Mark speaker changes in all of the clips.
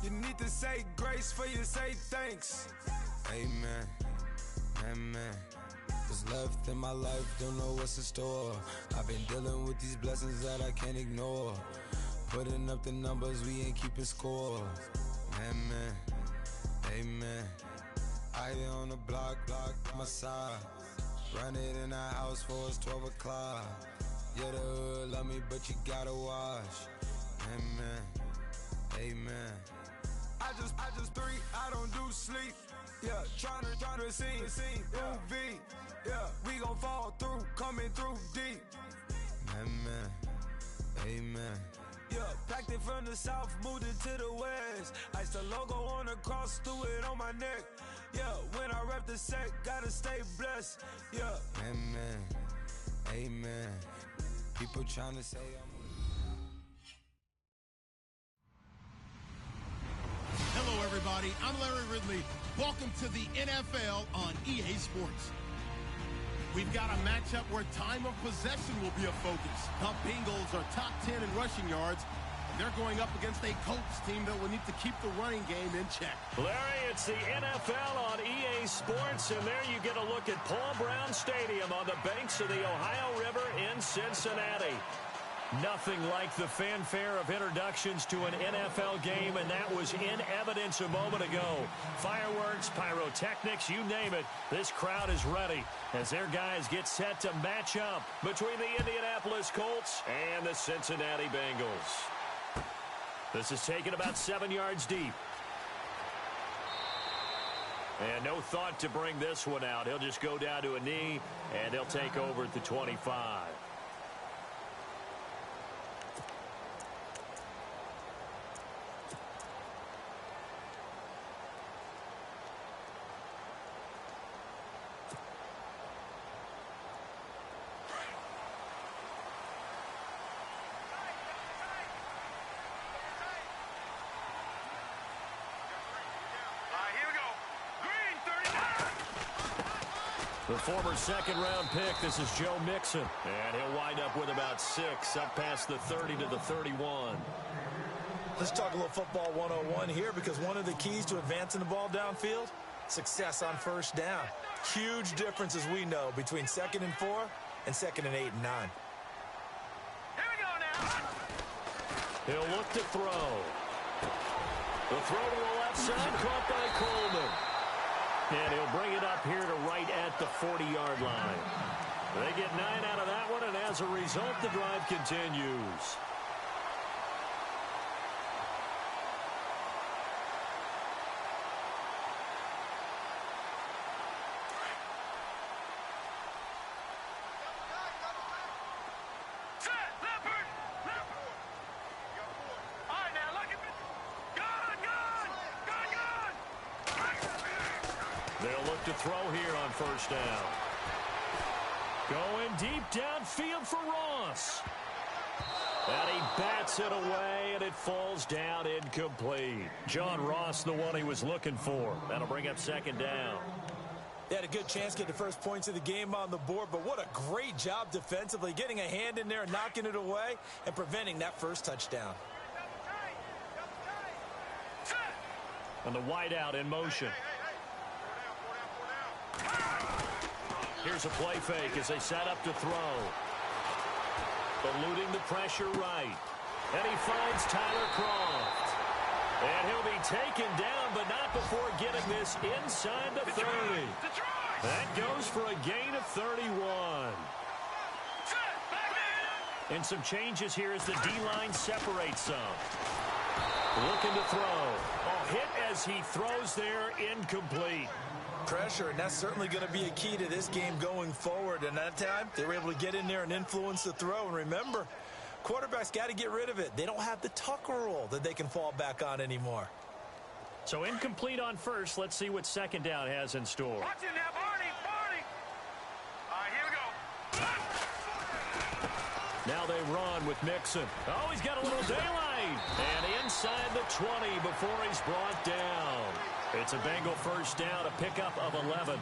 Speaker 1: You need to say grace for you say thanks. Amen, amen. What's left in my life, don't know what's in store. I've been dealing with these blessings that I can't ignore. Putting up the numbers, we ain't keeping score. Amen, amen. I on the block, my side. Run it in our house for it's 12 o'clock. Yeah, the hood love me, but you gotta watch. Amen, amen. I just three, I don't do sleep. Yeah, tryna see, UV. Yeah, we gon' fall through, coming through deep. Amen, amen. Yeah, packed it from the south, moved it to the west. Iced the logo on the cross, threw it on my neck. Yeah, when I rep the set, gotta stay blessed. Yeah, amen, amen. People tryna say
Speaker 2: Hello, everybody. I'm Larry Ridley. Welcome to the NFL on EA Sports. We've got a matchup where time of possession will be a focus. The Bengals are top 10 in rushing yards. They're going up against a Colts team that will need to keep the running game in check.
Speaker 3: Larry, it's the NFL on EA Sports, and there you get a look at Paul Brown Stadium on the banks of the Ohio River in Cincinnati. Nothing like the fanfare of introductions to an NFL game, and that was in evidence a moment ago. Fireworks, pyrotechnics, you name it. This crowd is ready as their guys get set to match up between the Indianapolis Colts and the Cincinnati Bengals. This is taken about 7 yards deep. And no thought to bring this one out. He'll just go down to a knee, and he'll take over at the 25. The former second-round pick, this is Joe Mixon. And he'll wind up with about 6, up past the 30 to the 31.
Speaker 4: Let's talk a little football 101 here, because one of the keys to advancing the ball downfield, success on first down. Huge difference, as we know, between 2nd and 4 and 2nd and 8 and 9.
Speaker 3: Here we go now. He'll look to throw. The throw to the left side, caught by Coleman. And he'll bring it up here to right at the 40-yard line. They get 9 out of that one, and as a result, the drive continues. They'll look to throw here on first down. Going deep downfield for Ross. And he bats it away, and it falls down incomplete. John Ross, the one he was looking for. That'll bring up 2nd down.
Speaker 4: They had a good chance to get the first points of the game on the board, but what a great job defensively, getting a hand in there, knocking it away, and preventing that first touchdown.
Speaker 3: And the wideout in motion. Here's a play fake as they set up to throw. Eluding the pressure right. And he finds Tyler Kroft. And he'll be taken down, but not before getting this inside the 30. That goes for a gain of 31. And some changes here as the D-line separates some. Looking to throw. Oh, hit as he throws there, incomplete.
Speaker 4: Pressure, and that's certainly going to be a key to this game going forward. And that time, they were able to get in there and influence the throw. And remember, quarterbacks got to get rid of it. They don't have the Tucker rule that they can fall back on anymore.
Speaker 3: So incomplete on first. Let's see what 2nd down has in store.
Speaker 5: Watch it now, Barney. All right, here we go.
Speaker 3: Now they run with Mixon. Oh, he's got a little daylight. And inside the 20 before he's brought down. It's a Bengal first down, a pickup of 11.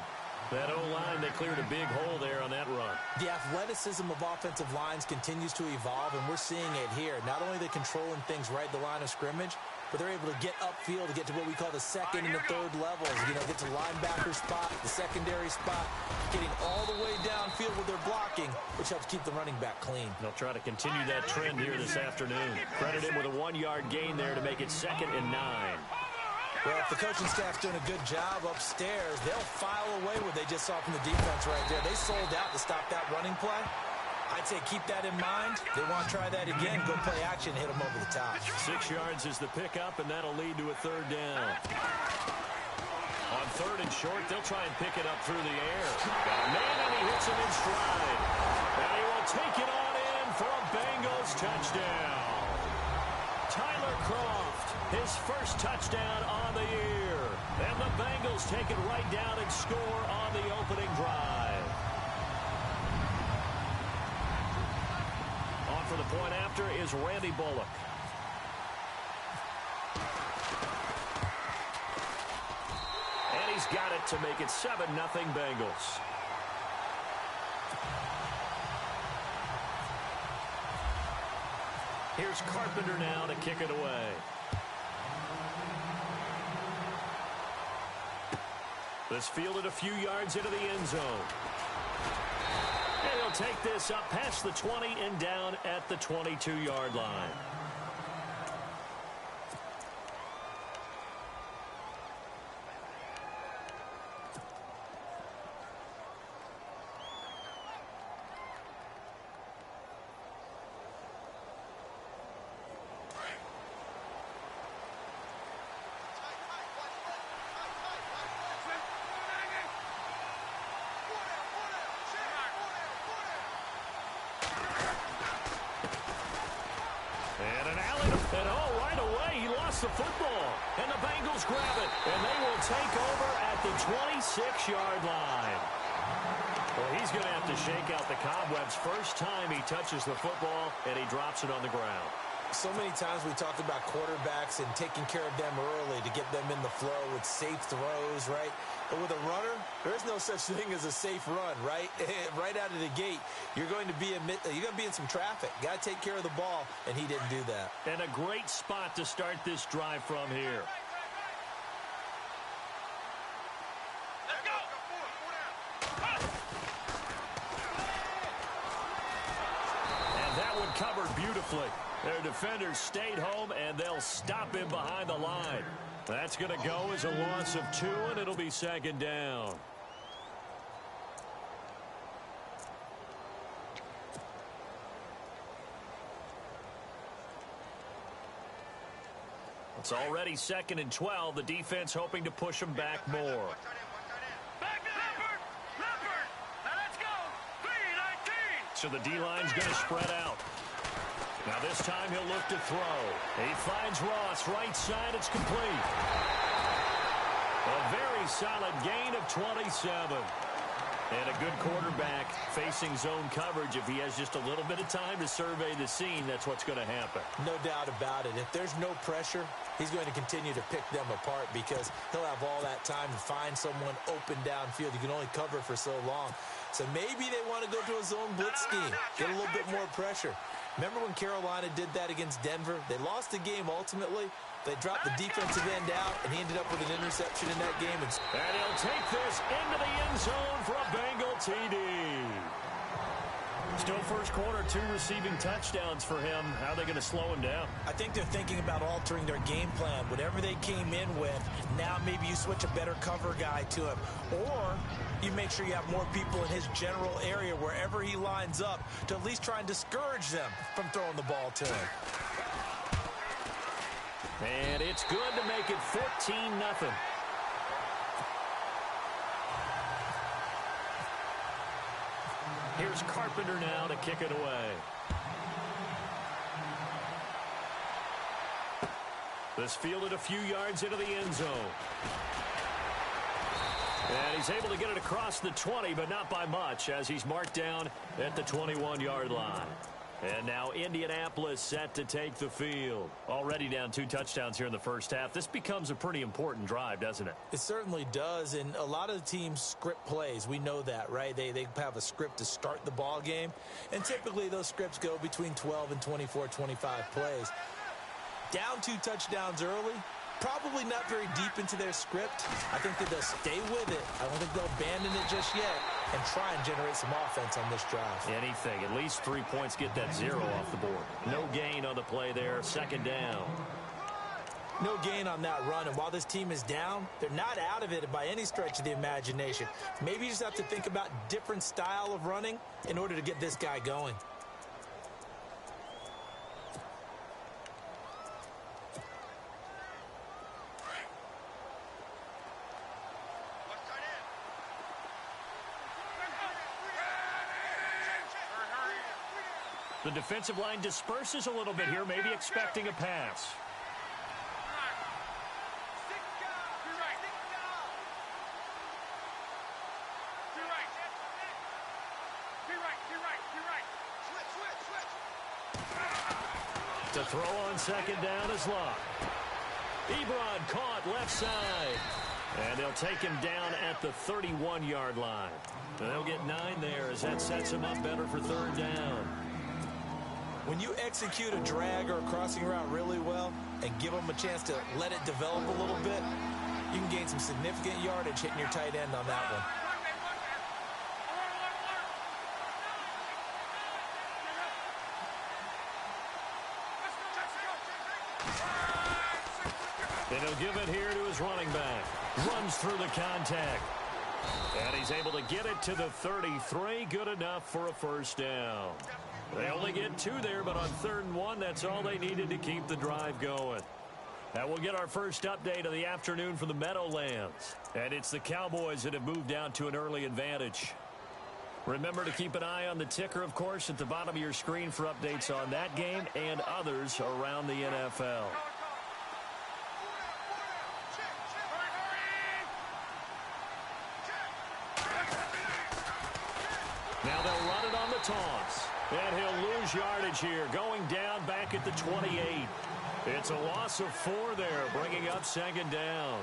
Speaker 3: That O-line, they cleared a big hole there on that run.
Speaker 4: The athleticism of offensive lines continues to evolve, and we're seeing it here. Not only are they controlling things right at the line of scrimmage, but they're able to get upfield to get to what we call the second and the third levels. You know, get to linebacker spot, the secondary spot, getting all the way downfield with their blocking, which helps keep the running back clean.
Speaker 3: They'll try to continue that trend here this afternoon. Credit him with a 1-yard gain there to make it 2nd and 9.
Speaker 4: Well, if the coaching staff's doing a good job upstairs, they'll file away what they just saw from the defense right there. They sold out to stop that running play. I'd say keep that in mind. They want to try that again, go play action, hit them over the top.
Speaker 3: 6 yards is the pickup, and that'll lead to a 3rd down. On 3rd and short, they'll try and pick it up through the air. Got a man, and he hits him in stride. And he will take it on in for a Bengals touchdown. Tyler Kroft, his first touchdown on the year. And the Bengals take it right down and score on the opening drive. On for the point after is Randy Bullock. And he's got it to make it 7-0 Bengals. Here's Carpenter now to kick it away. This fielded a few yards into the end zone. And he'll take this up past the 20 and down at the 22-yard line. The football, and the Bengals grab it, and they will take over at the 26-yard line. Well, he's going to have to shake out the cobwebs first time he touches the football, and he drops it on the ground.
Speaker 4: So many times we talked about quarterbacks and taking care of them early to get them in the flow with safe throws, right? But with a runner, there is no such thing as a safe run, right? Right out of the gate, you're going to be in some traffic. Got to take care of the ball, and he didn't do that.
Speaker 3: And a great spot to start this drive from here.
Speaker 5: Let's go.
Speaker 3: And that one covered beautifully. Their defenders stayed home, and they'll stop him behind the line. That's going to go as a loss of 2, and it'll be 2nd down. It's already 2nd and 12. The defense hoping to push them back more.
Speaker 5: Back to Leopard. Leopard. Now let's go. 3-19.
Speaker 3: So the D-line's going to spread out. Now this time he'll look to throw. He finds Ross right side. It's complete. A very solid gain of 27. And a good quarterback facing zone coverage. If he has just a little bit of time to survey the scene, that's what's going to happen.
Speaker 4: No doubt about it. If there's no pressure, he's going to continue to pick them apart because he'll have all that time to find someone open downfield. You can only cover for so long. So maybe they want to go to a zone blitz scheme, get a little bit more pressure. Remember when Carolina did that against Denver? They lost the game ultimately. They dropped the defensive end out, and he ended up with an interception in that game.
Speaker 3: And he'll take this into the end zone for a Bengal TD. Still first quarter, 2 receiving touchdowns for him. How are they going to slow him down?
Speaker 4: I think they're thinking about altering their game plan. Whatever they came in with, now maybe you switch a better cover guy to him. Or you make sure you have more people in his general area wherever he lines up to at least try and discourage them from throwing the ball to him.
Speaker 3: And it's good to make it 14-0. Here's Carpenter now to kick it away. This fielded a few yards into the end zone. And he's able to get it across the 20, but not by much, as he's marked down at the 21-yard line. And now Indianapolis set to take the field. Already down 2 touchdowns here in the first half. This becomes a pretty important drive, doesn't it?
Speaker 4: It certainly does, and a lot of the teams script plays. We know that, right? They have a script to start the ball game, and typically those scripts go between 12 and 24, 25 plays. Down 2 touchdowns early. Probably not very deep into their script. I think that they'll stay with it. I don't think they'll abandon it just yet and try and generate some offense on this drive.
Speaker 3: Anything. At least 3 points, get that 0 off the board. No gain on the play there. Second down.
Speaker 4: No gain on that run, and while this team is down, they're not out of it by any stretch of the imagination. Maybe you just have to think about different style of running in order to get this guy going.
Speaker 3: The defensive line disperses a little bit here, maybe expecting a pass. To throw on second down is Locke. Ebron caught left side. And they'll take him down at the 31-yard line. And they'll get 9 there as that sets him up better for third down.
Speaker 4: When you execute a drag or a crossing route really well and give them a chance to let it develop a little bit, you can gain some significant yardage hitting your tight end on that one.
Speaker 3: And he'll give it here to his running back. Runs through the contact. And he's able to get it to the 33. Good enough for a first down. They only get 2 there, but on 3rd and 1, that's all they needed to keep the drive going. Now we'll get our first update of the afternoon from the Meadowlands. And it's the Cowboys that have moved down to an early advantage. Remember to keep an eye on the ticker, of course, at the bottom of your screen for updates on that game and others around the NFL. Now they'll run it on the toss. And he'll lose yardage here, going down back at the 28. It's a loss of 4 there, bringing up second down.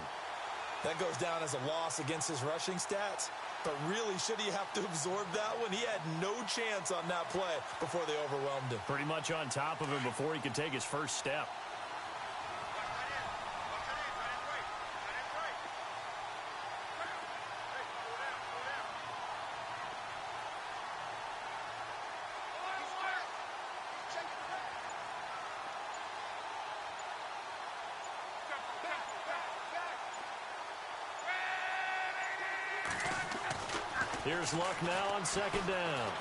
Speaker 4: That goes down as a loss against his rushing stats. But really, should he have to absorb that one? He had no chance on that play before they overwhelmed him.
Speaker 3: Pretty much on top of him before he could take his first step. Here's Luck now on second down.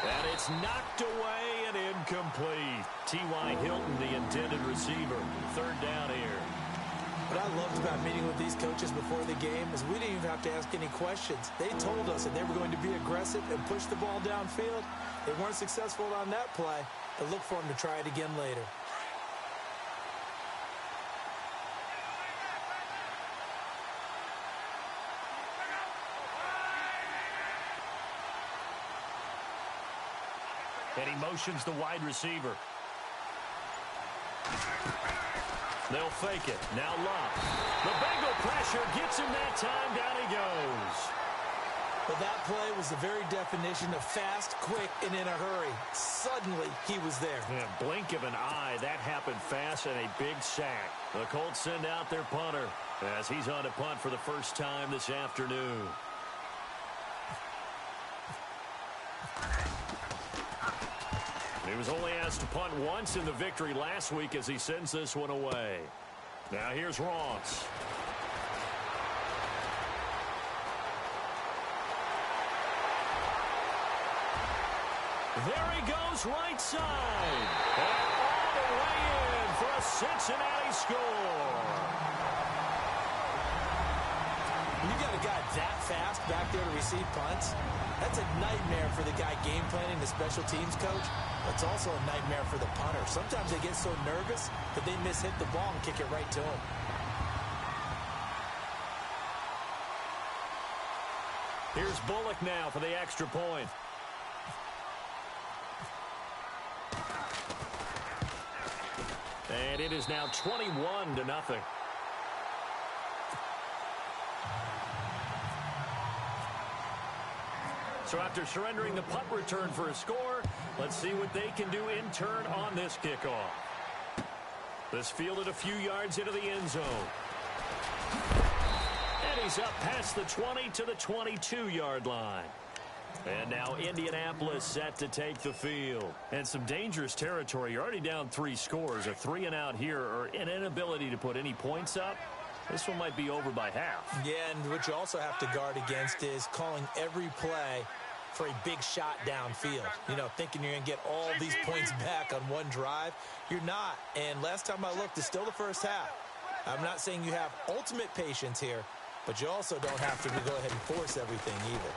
Speaker 3: And it's knocked away and incomplete. T.Y. Hilton, the intended receiver. Third down here.
Speaker 4: What I loved about meeting with these coaches before the game is we didn't even have to ask any questions. They told us that they were going to be aggressive and push the ball downfield. They weren't successful on that play, but look for them to try it again later.
Speaker 3: And he motions the wide receiver. They'll fake it. Now Locke. The Bengal pressure gets him that time. Down he goes.
Speaker 4: Well, that play was the very definition of fast, quick, and in a hurry. Suddenly, he was there.
Speaker 3: Yeah, blink of an eye. That happened fast and a big sack. The Colts send out their punter as he's on to punt for the first time this afternoon. He was only asked to punt once in the victory last week as he sends this one away. Now here's Ross. There he goes right side. And all the way in for a Cincinnati score.
Speaker 4: When you got a guy that fast back there to receive punts, that's a nightmare for the guy game planning, the special teams coach. It's also a nightmare for the punter. Sometimes they get so nervous that they mishit the ball and kick it right to him.
Speaker 3: Here's Bullock now for the extra point. And it is now 21-0. So after surrendering the punt return for a score, let's see what they can do in turn on this kickoff. This fielded a few yards into the end zone. And he's up past the 20 to the 22-yard line. And now Indianapolis set to take the field. And some dangerous territory. You're already down 3 scores. A 3-and-out here or an inability to put any points up. This one might be over by half.
Speaker 4: Yeah, and what you also have to guard against is calling every play for a big shot downfield. You know, thinking you're going to get all these points back on one drive. You're not. And last time I looked, it's still the first half. I'm not saying you have ultimate patience here, but you also don't have to go ahead and force everything either.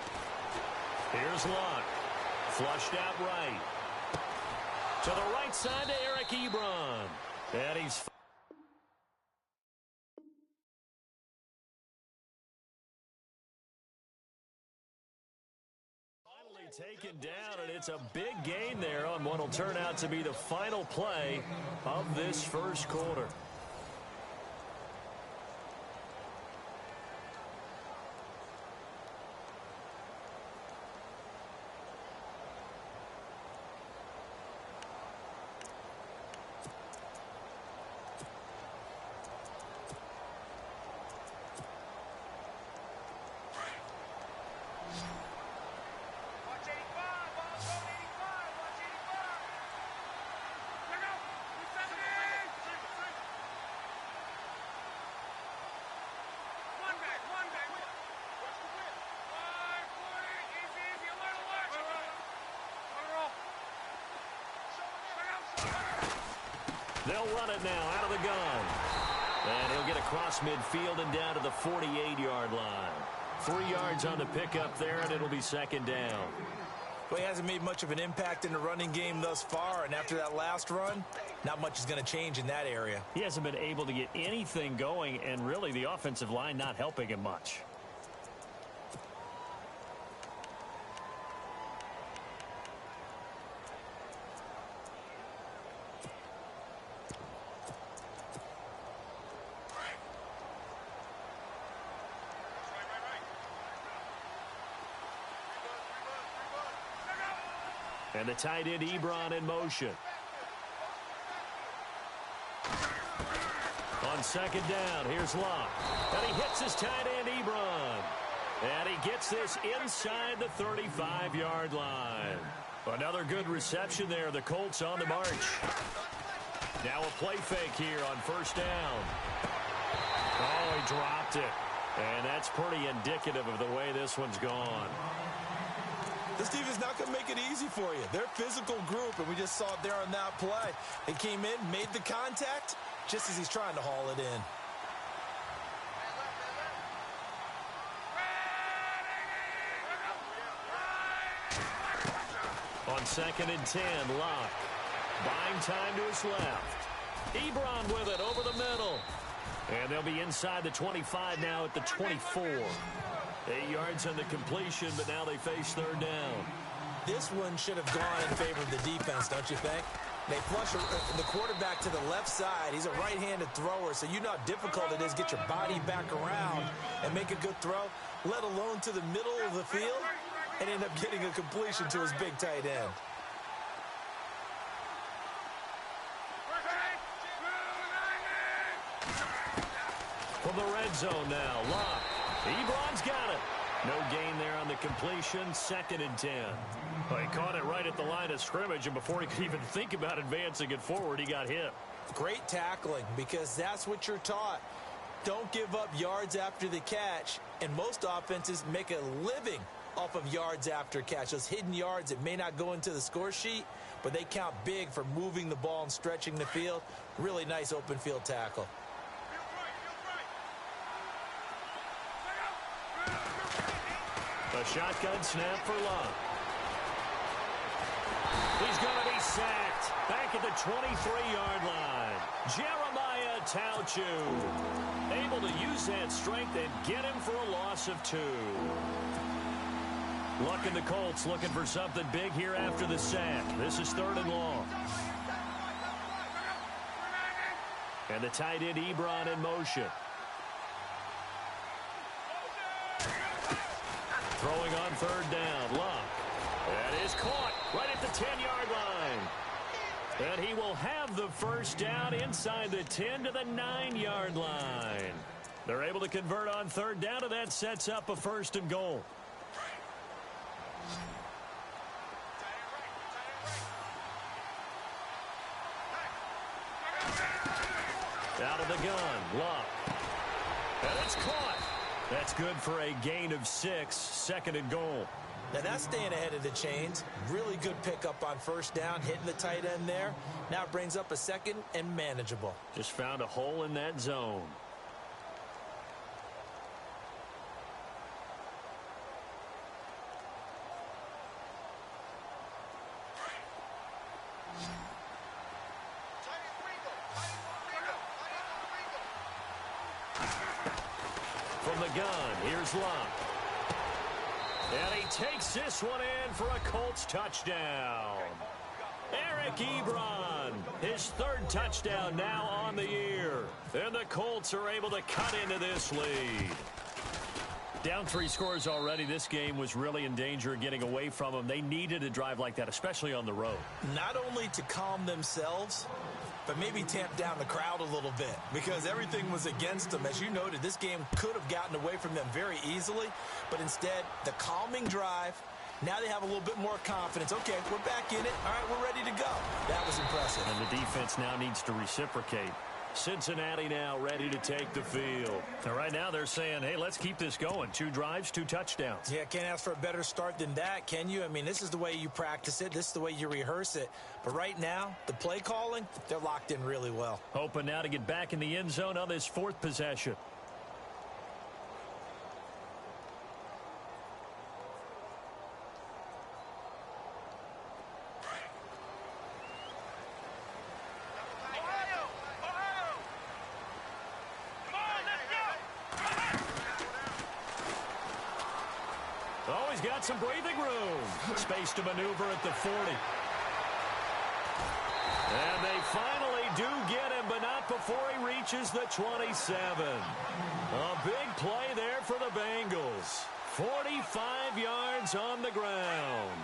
Speaker 3: Here's Luck. Flushed out right. To the right side to Eric Ebron. And he's finally taken down, and it's a big gain there on what will turn out to be the final play of this first quarter. They'll run it now out of the gun. And he'll get across midfield and down to the 48-yard line. 3 yards on the pickup there, and it'll be second down.
Speaker 4: Well, he hasn't made much of an impact in the running game thus far, and after that last run, not much is going to change in that area.
Speaker 3: He hasn't been able to get anything going, and really the offensive line not helping him much. And the tight end Ebron in motion. On second down, here's Luck. And he hits his tight end Ebron. And he gets this inside the 35-yard line. Another good reception there. The Colts on the march. Now a play fake here on first down. Oh, he dropped it. And that's pretty indicative of the way this one's gone.
Speaker 4: This team is not going to make it easy for you. They're a physical group, and we just saw it there on that play. They came in, made the contact, just as he's trying to haul it in.
Speaker 3: On second and 10, Luck. Buying time to his left. Ebron with it over the middle. And they'll be inside the 25 now at the 24. 8 yards on the completion, but now they face third down.
Speaker 4: This one should have gone in favor of the defense, don't you think? They flush the quarterback to the left side. He's a right-handed thrower, so you know how difficult it is to get your body back around and make a good throw, let alone to the middle of the field, and end up getting a completion to his big tight end.
Speaker 3: From the red zone now, Luck. Ebron's got it. No gain there on the completion. Second and 10. Well, he caught it right at the line of scrimmage, and before he could even think about advancing it forward, he got hit.
Speaker 4: Great tackling, because that's what you're taught. Don't give up yards after the catch, and most offenses make a living off of yards after catch. Those hidden yards that may not go into the score sheet, but they count big for moving the ball and stretching the field. Really nice open field tackle.
Speaker 3: A shotgun snap for Luck. He's going to be sacked. Back at the 23-yard line. Jeremiah Tauchu able to use that strength and get him for a loss of 2. Luck and the Colts looking for something big here after the sack. This is third and long. And the tight end Ebron in motion. Throwing on third down, Luck. That is caught right at the 10-yard line. And he will have the first down inside the 10 to the 9-yard line. They're able to convert on third down, and that sets up a first and goal. Out of the gun, Luck. And it's caught. That's good for a gain of 6, second and goal.
Speaker 4: Now that's staying ahead of the chains. Really good pickup on first down, hitting the tight end there. Now it brings up a second and manageable.
Speaker 3: Just found a hole in that zone. From the gun, here's Luck. And he takes this one in for a Colts touchdown. Eric Ebron, his third touchdown now on the year. And the Colts are able to cut into this lead. Down 3 scores already. This game was really in danger of getting away from them. They needed a drive like that, especially on the road.
Speaker 4: Not only to calm themselves, but maybe tamp down the crowd a little bit because everything was against them. As you noted, this game could have gotten away from them very easily, but instead, the calming drive, now they have a little bit more confidence. Okay, we're back in it. All right, we're ready to go. That was impressive.
Speaker 3: And the defense now needs to reciprocate. Cincinnati now ready to take the field. And right now they're saying, hey, let's keep this going. 2 drives, 2 touchdowns.
Speaker 4: Yeah, can't ask for a better start than that, can you? I mean, this is the way you practice it. This is the way you rehearse it. But right now, the play calling, they're locked in really well.
Speaker 3: Hoping now to get back in the end zone on this 4th possession. Oh, he's got some breathing room. Space to maneuver at the 40. And they finally do get him, but not before he reaches the 27. A big play there for the Bengals. 45 yards on the ground.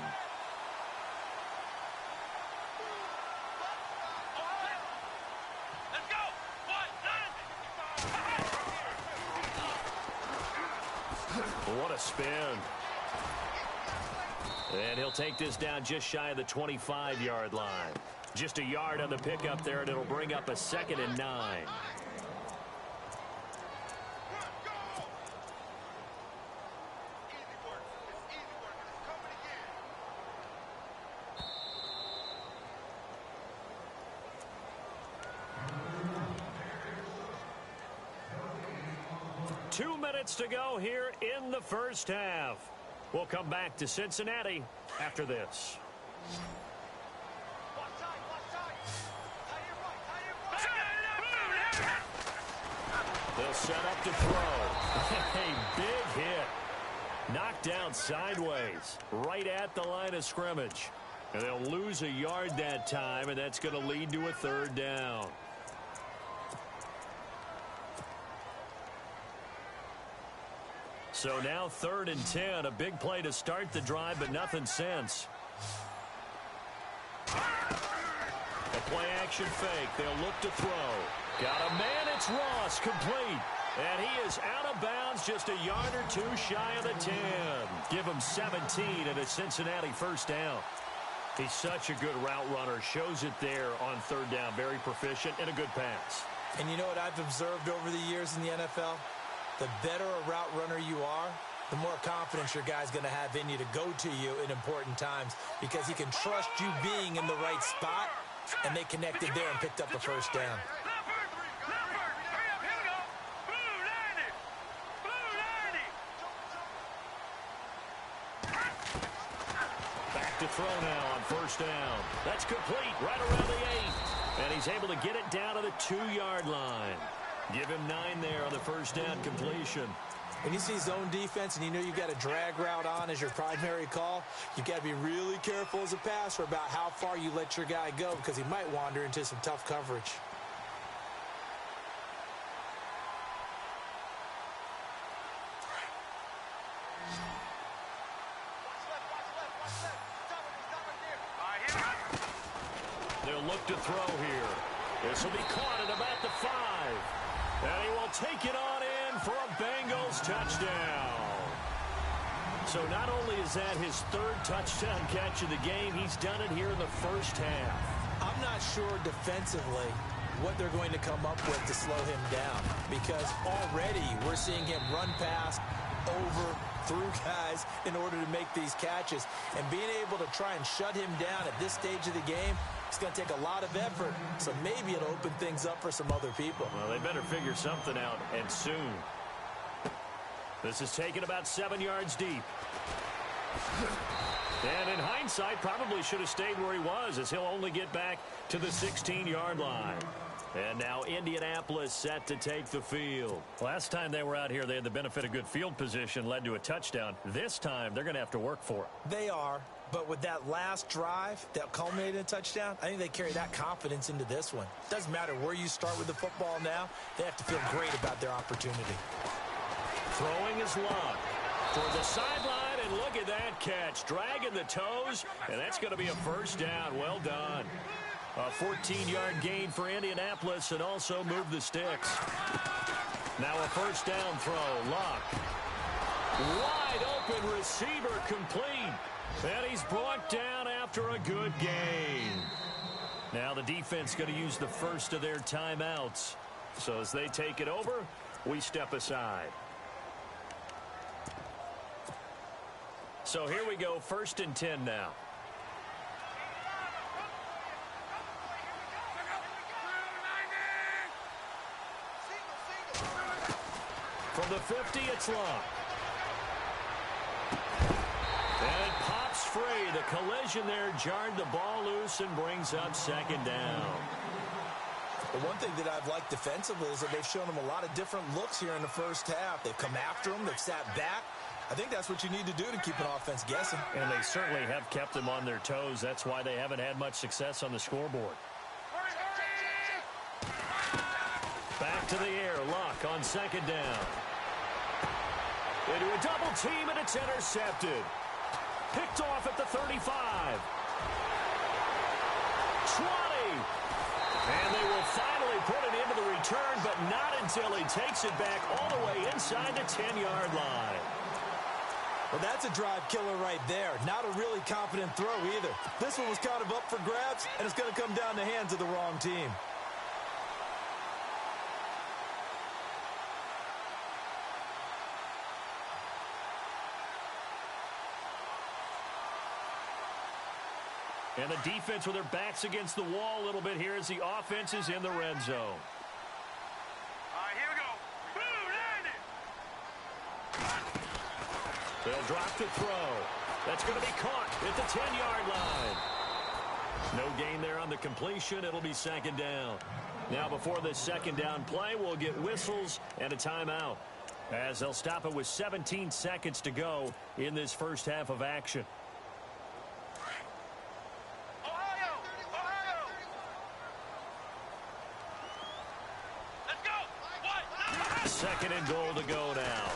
Speaker 5: Let's go.
Speaker 3: What a spin. And he'll take this down just shy of the 25-yard line. Just a yard on the pickup there, and it'll bring up a 2nd and 9. Two minutes to go here in the first half. We'll come back to Cincinnati after this. They'll set up to throw. A big hit. Knocked down sideways, right at the line of scrimmage. And they'll lose a yard that time, and that's going to lead to a 3rd down. So now 3rd and 10, a big play to start the drive, but nothing since. A play-action fake. They'll look to throw. Got a man. It's Ross, complete. And he is out of bounds, just a yard or 2 shy of the 10. Give him 17 and a Cincinnati first down. He's such a good route runner. Shows it there on 3rd down. Very proficient and a good pass.
Speaker 4: And you know what I've observed over the years in the NFL? The better a route runner you are, the more confidence your guy's going to have in you to go to you in important times because he can trust you being in the right spot, and they connected there and picked up the first down.
Speaker 3: Back to throw now on first down. That's complete right around the 8. And he's able to get it down to the 2-yard line. Give him 9 there on the first down completion.
Speaker 4: When you see zone defense and you know you've got a drag route on as your primary call, you've got to be really careful as a passer about how far you let your guy go because he might wander into some tough coverage.
Speaker 3: look to throw here. This will be caught at about the 5. And he will take it on in for a Bengals touchdown. So not only is that his 3rd touchdown catch of the game, he's done it here in the first half.
Speaker 4: I'm not sure defensively what they're going to come up with to slow him down, because already we're seeing him run past, over, through guys in order to make these catches. And being able to try and shut him down at this stage of the game, it's going to take a lot of effort. So maybe it'll open things up for some other people.
Speaker 3: Well, they better figure something out, and soon. This is taken about 7 yards deep. And in hindsight, probably should have stayed where he was, as he'll only get back to the 16-yard line. And now Indianapolis set to take the field. Last time they were out here, they had the benefit of good field position, led to a touchdown. This time, they're going to have to work for it.
Speaker 4: They are, but with that last drive that culminated in a touchdown, I think they carry that confidence into this one. Doesn't matter where you start with the football now, they have to feel great about their opportunity.
Speaker 3: Throwing is Luck toward the sideline, and look at that catch. Dragging the toes, and that's going to be a first down. Well done. A 14-yard gain for Indianapolis, and also move the sticks. Now a first down throw. Luck. Wide open receiver complete. And he's brought down after a good gain. Now the defense going to use the first of their timeouts. So as they take it over, we step aside. So here we go, 1st and 10 now. From the 50, it's Luck. And it pops free. The collision there jarred the ball loose and brings up 2nd down.
Speaker 4: The one thing that I've liked defensively is that they've shown them a lot of different looks here in the first half. They've come after them. They've sat back. I think that's what you need to do to keep an offense guessing.
Speaker 3: And they certainly have kept them on their toes. That's why they haven't had much success on the scoreboard. Back to the air. Luck on 2nd down. Into a double team, and it's intercepted. Picked off at the 35. 20. And they will finally put it into the return, but not until he takes it back all the way inside the 10-yard line.
Speaker 4: Well, that's a drive killer right there. Not a really confident throw either. This one was kind of up for grabs, and it's going to come down the hands of the wrong team.
Speaker 3: And the defense with their backs against the wall a little bit here as the offense is in the red zone.
Speaker 5: All right, here we go. Boom, landed.
Speaker 3: They'll drop the throw. That's going to be caught at the 10-yard line. No gain there on the completion. It'll be 2nd down. Now before this 2nd down play, we'll get whistles and a timeout, as they'll stop it with 17 seconds to go in this first half of action.
Speaker 5: Ohio! Ohio! Let's go! What?
Speaker 3: 2nd and goal to go now.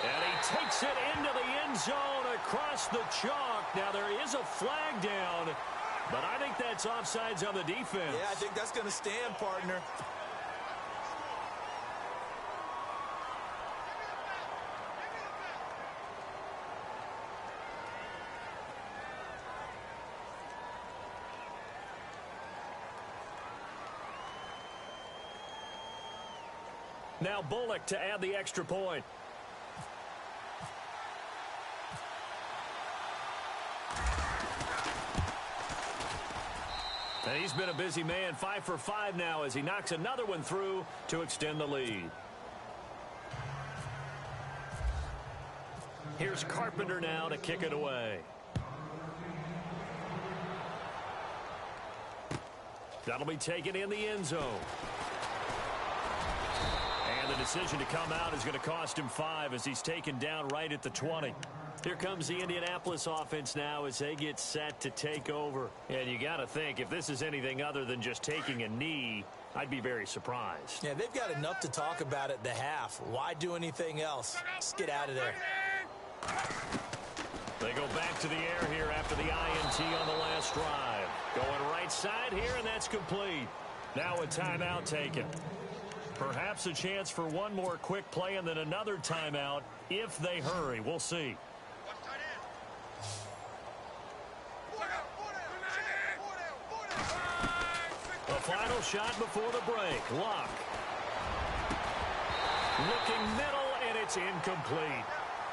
Speaker 3: And he takes it into the end zone across the chalk. Now there is a flag down, but I think that's offsides on the defense.
Speaker 4: Yeah, I think that's going to stand, partner.
Speaker 3: Now Bullock to add the extra point. And he's been a busy man, 5 for 5 now as he knocks another one through to extend the lead. Here's Carpenter now to kick it away. That'll be taken in the end zone. And the decision to come out is going to cost him 5 as he's taken down right at the 20. Here comes the Indianapolis offense now as they get set to take over. And you got to think, if this is anything other than just taking a knee, I'd be very surprised.
Speaker 4: Yeah, they've got enough to talk about at the half. Why do anything else? Just get out of there.
Speaker 3: They go back to the air here after the INT on the last drive. Going right side here, and that's complete. Now a timeout taken. Perhaps a chance for one more quick play and then another timeout if they hurry. We'll see. The final shot before the break. Luck. Looking middle, and it's incomplete.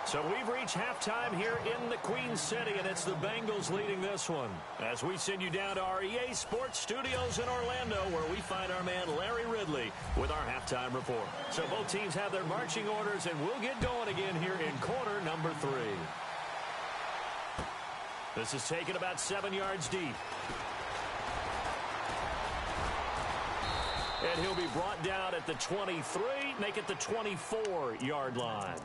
Speaker 3: So we've reached halftime here in the Queen City, and it's the Bengals leading this one. As we send you down to our EA Sports Studios in Orlando, where we find our man Larry Ridley with our halftime report. So both teams have their marching orders, and we'll get going again here in quarter number 3. This is taken about 7 yards deep. And he'll be brought down at the 23, make it the 24-yard line.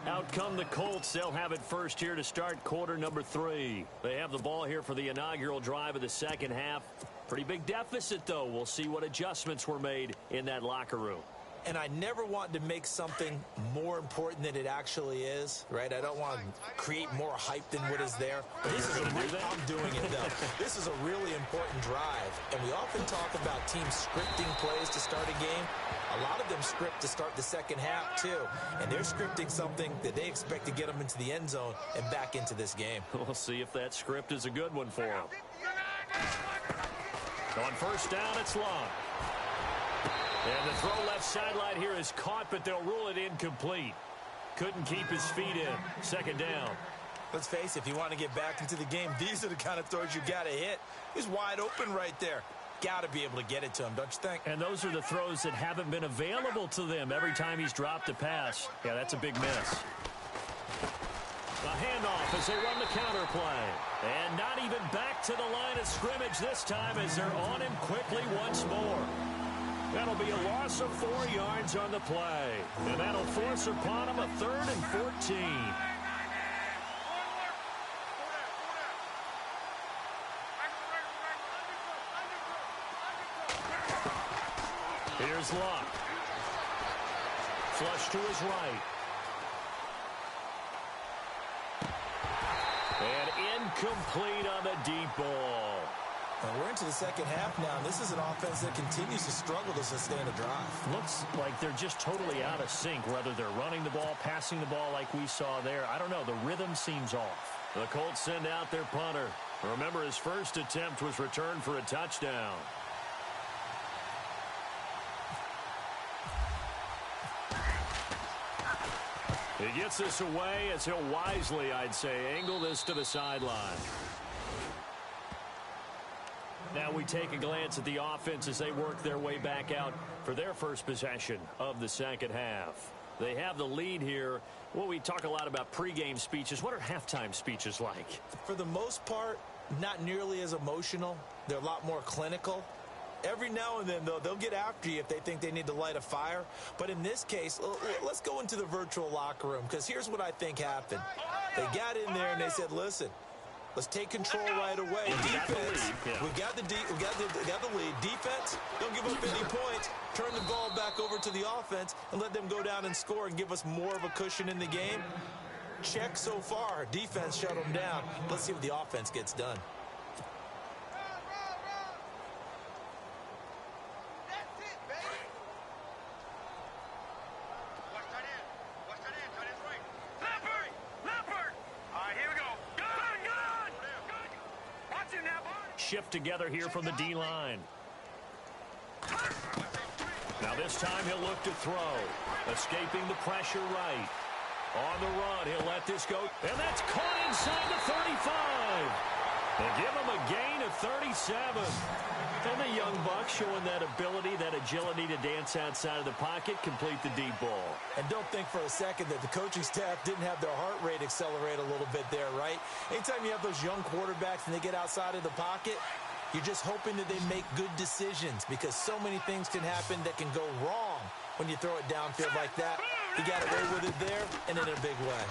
Speaker 3: Out come the Colts. They'll have it first here to start quarter number 3. They have the ball here for the inaugural drive of the second half. Pretty big deficit, though. We'll see what adjustments were made in that locker room.
Speaker 4: And I never want to make something more important than it actually is, right? I don't want to create more hype than what is there. This is I'm doing it, though. This is a really important drive. And we often talk about teams scripting plays to start a game. A lot of them script to start the second half, too. And they're scripting something that they expect to get them into the end zone and back into this game.
Speaker 3: We'll see if that script is a good one for them. On first down, it's long. And the throw left sideline here is caught, but they'll rule it incomplete. Couldn't keep his feet in. Second down.
Speaker 4: Let's face it, if you want to get back into the game, these are the kind of throws you got to hit. He's wide open right there. Got to be able to get it to him, don't you think?
Speaker 3: And those are the throws that haven't been available to them every time he's dropped a pass. Yeah, that's a big miss. A handoff as they run the counter play. And not even back to the line of scrimmage this time as they're on him quickly once more. That'll be a loss of 4 yards on the play. And that'll force upon him a 3rd and 14. Here's Luck. Flush to his right. And incomplete on the deep ball.
Speaker 4: Well, we're into the second half now, and this is an offense that continues to struggle to sustain a drive.
Speaker 3: Looks like they're just totally out of sync, whether they're running the ball, passing the ball like we saw there. I don't know. The rhythm seems off. The Colts send out their punter. Remember, his first attempt was returned for a touchdown. He gets this away as he'll wisely, I'd say, angle this to the sideline. Now we take a glance at the offense as they work their way back out for their first possession of the second half. They have the lead here. Well, we talk a lot about pregame speeches. What are halftime speeches like?
Speaker 4: For the most part, not nearly as emotional. They're a lot more clinical. Every now and then, though, they'll get after you if they think they need to light a fire. But in this case, let's go into the virtual locker room, because here's what I think happened. They got in there and they said, listen, let's take control right away. Defense, we got the lead. Defense, don't give up any points. Turn the ball back over to the offense and let them go down and score and give us more of a cushion in the game. Check so far. Defense shut them down. Let's see what the offense gets done.
Speaker 3: Shift together here from the D-line. Now this time he'll look to throw. Escaping the pressure right. On the run, he'll let this go. And that's caught inside the 35. They give him a gain of 37. And the young buck showing that ability, that agility to dance outside of the pocket, complete the deep ball.
Speaker 4: And don't think for a second that the coaching staff didn't have their heart rate accelerate a little bit there, right? Anytime you have those young quarterbacks and they get outside of the pocket, you're just hoping that they make good decisions, because so many things can happen that can go wrong when you throw it downfield like that. He got away with it there and in a big way.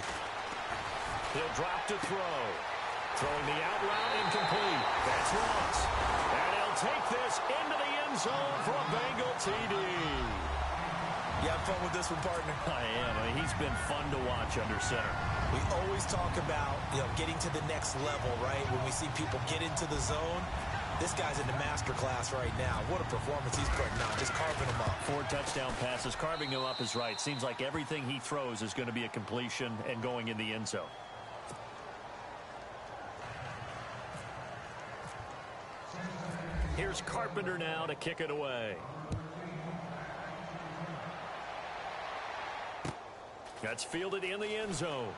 Speaker 3: He'll drop to throw. Throwing the out route incomplete. That's Ross. And he'll take this into the end zone for a Bengal TD.
Speaker 4: You have fun with this one, partner?
Speaker 3: I am. I mean, he's been fun to watch under center.
Speaker 4: We always talk about, getting to the next level, right? When we see people get into the zone, this guy's in the master class right now. What a performance he's putting on, just carving them up.
Speaker 3: 4 touchdown passes, carving them up is right. Seems like everything he throws is going to be a completion and going in the end zone. Here's Carpenter now to kick it away. That's fielded in the end zone.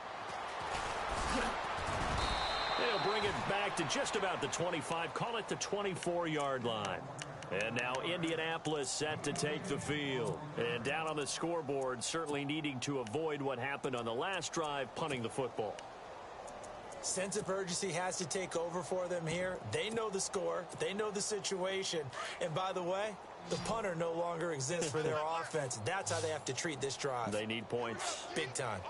Speaker 3: They'll bring it back to just about the 25, call it the 24-yard line. And now Indianapolis set to take the field. And down on the scoreboard, certainly needing to avoid what happened on the last drive, punting the football.
Speaker 4: Sense of urgency has to take over for them here. They know the score. They know the situation. And by the way, the punter no longer exists for their offense. That's how they have to treat this drive.
Speaker 3: They need points.
Speaker 4: Big time.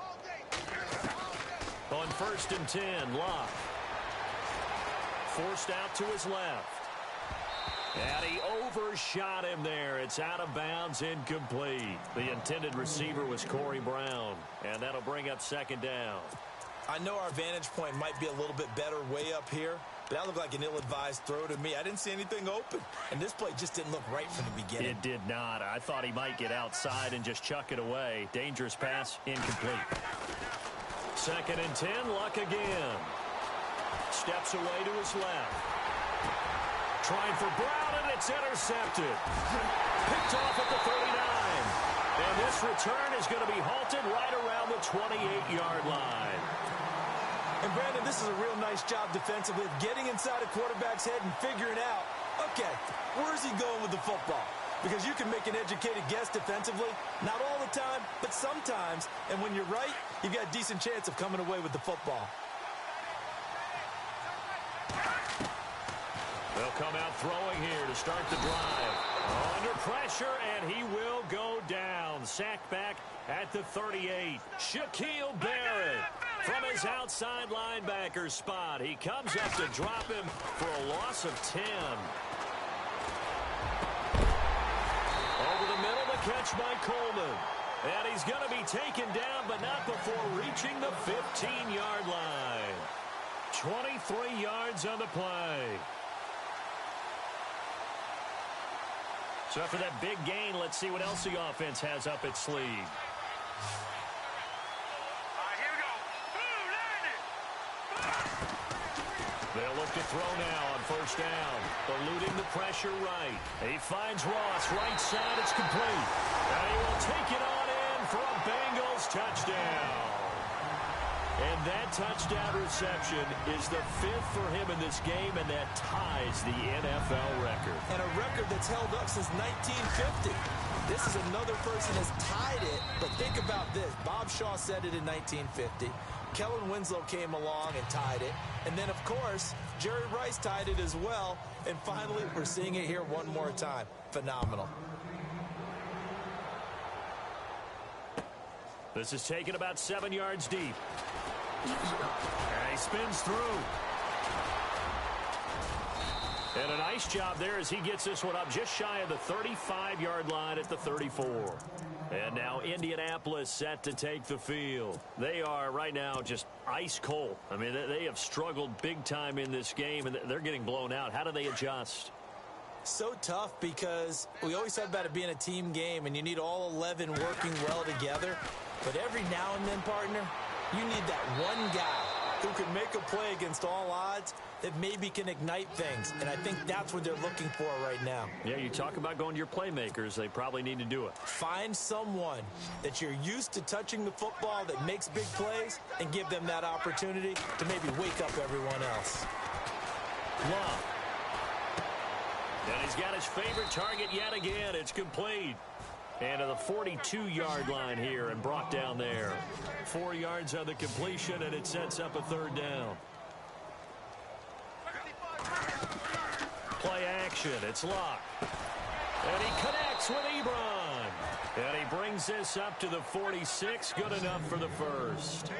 Speaker 3: On 1st and 10, Locke. Forced out to his left. And he overshot him there. It's out of bounds, incomplete. The intended receiver was Corey Brown. And that'll bring up 2nd down.
Speaker 4: I know our vantage point might be a little bit better way up here, but that looked like an ill-advised throw to me. I didn't see anything open, and this play just didn't look right from the beginning.
Speaker 3: It did not. I thought he might get outside and just chuck it away. Dangerous pass, incomplete. 2nd and 10, Luck again. Steps away to his left. Trying for Brown, and it's intercepted. Picked off at the 39. And this return is going to be halted right around the 28-yard line.
Speaker 4: And, Brandon, this is a real nice job defensively of getting inside a quarterback's head and figuring out, okay, where's he going with the football? Because you can make an educated guess defensively, not all the time, but sometimes. And when you're right, you've got a decent chance of coming away with the football.
Speaker 3: They'll come out throwing here to start the drive. Under pressure, and he will go down. Sacked back at the 38. Shaquille Barrett from his outside linebacker spot. He comes up to drop him for a loss of 10. Over the middle, the catch by Coleman. And he's going to be taken down, but not before reaching the 15-yard line. 23 yards on the play. So after that big gain, let's see what else the offense has up its sleeve.
Speaker 5: Here we go.
Speaker 3: They'll look to throw now on 1st down. Eluding the pressure right. He finds Ross right side. It's complete. And he will take it on in for a Bengals touchdown. And that touchdown reception is the 5th for him in this game, and that ties the NFL record.
Speaker 4: And a record that's held up since 1950. This is another person that's tied it, but think about this. Bob Shaw said it in 1950. Kellen Winslow came along and tied it. And then, of course, Jerry Rice tied it as well. And finally, we're seeing it here one more time. Phenomenal.
Speaker 3: This is taken about 7 yards deep. And he spins through. And a nice job there as he gets this one up just shy of the 35-yard line at the 34. And now Indianapolis set to take the field. They are right now just ice cold. I mean, they have struggled big time in this game, and they're getting blown out. How do they adjust?
Speaker 4: So tough because we always talk about it being a team game, and you need all 11 working well together. But every now and then, partner, you need that one guy who can make a play against all odds that maybe can ignite things. And I think that's what they're looking for right now.
Speaker 3: Yeah, you talk about going to your playmakers. They probably need to do it.
Speaker 4: Find someone that you're used to touching the football that makes big plays and give them that opportunity to maybe wake up everyone else.
Speaker 3: Love. And he's got his favorite target yet again. It's complete. And to the 42-yard line here and brought down there. 4 yards on the completion, and it sets up a 3rd down. Play action. It's Locke. And he connects with Ebron. And he brings this up to the 46. Good enough for the 1st.